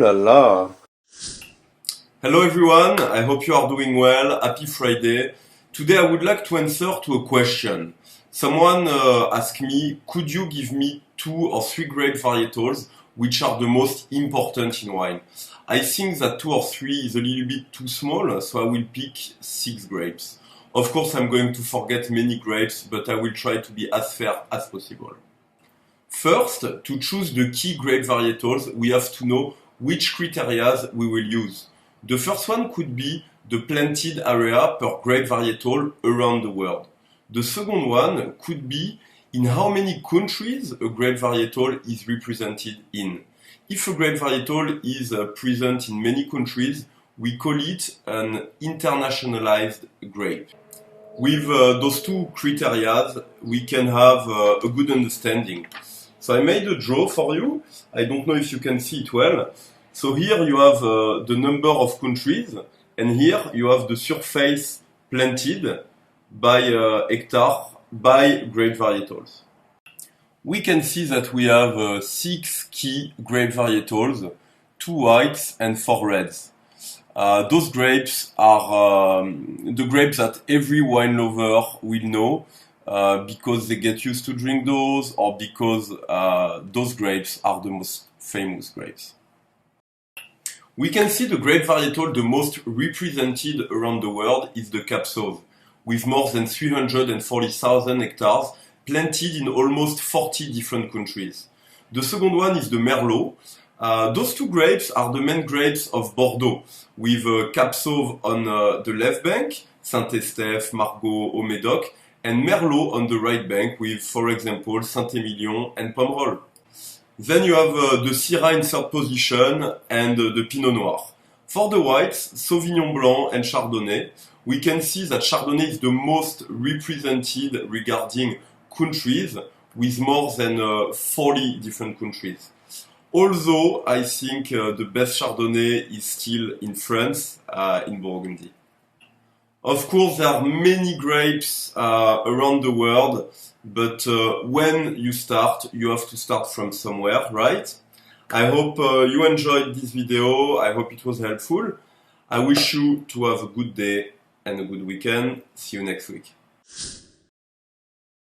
là là. Hello everyone, I hope you are doing well. Happy Friday. Today I would like to answer to a question. Someone asked me, could you give me 2 or 3 grape varietals which are the most important in wine? I think that 2 or 3 is a little bit too small, so I will pick 6 grapes. Of course I'm going to forget many grapes, but I will try to be as fair as possible. First, to choose the key grape varietals, we have to know which criteria we will use. The first one could be the planted area per grape varietal around the world. The second one could be in how many countries a grape varietal is represented in. If a grape varietal is present in many countries, we call it an internationalized grape. With those 2 criteria, we can have a good understanding. So I made a draw for you. I don't know if you can see it well. So here you have the number of countries, and here you have the surface planted by hectare by grape varietals. We can see that we have 6 key grape varietals, 2 whites and 4 reds. Those grapes are the grapes that every wine lover will know because they get used to drink those, or because those grapes are the most famous grapes. We can see the grape varietal the most represented around the world is the Cab Sauv, with more than 340,000 hectares planted in almost 40 different countries. The second one is the Merlot. Those 2 grapes are the main grapes of Bordeaux, with Cab Sauv on the left bank, Saint-Estèphe, Margaux, Haut-Médoc, and Merlot on the right bank with, for example, Saint-Émilion and Pomerol. Then you have the Syrah in third position and the Pinot Noir. For the whites, Sauvignon Blanc and Chardonnay, we can see that Chardonnay is the most represented regarding countries, with more than 40 different countries. Although I think the best Chardonnay is still in France, in Burgundy. Of course, there are many grapes around the world, but when you start, you have to start from somewhere, right? I hope you enjoyed this video. I hope it was helpful. I wish you to have a good day and a good weekend. See you next week.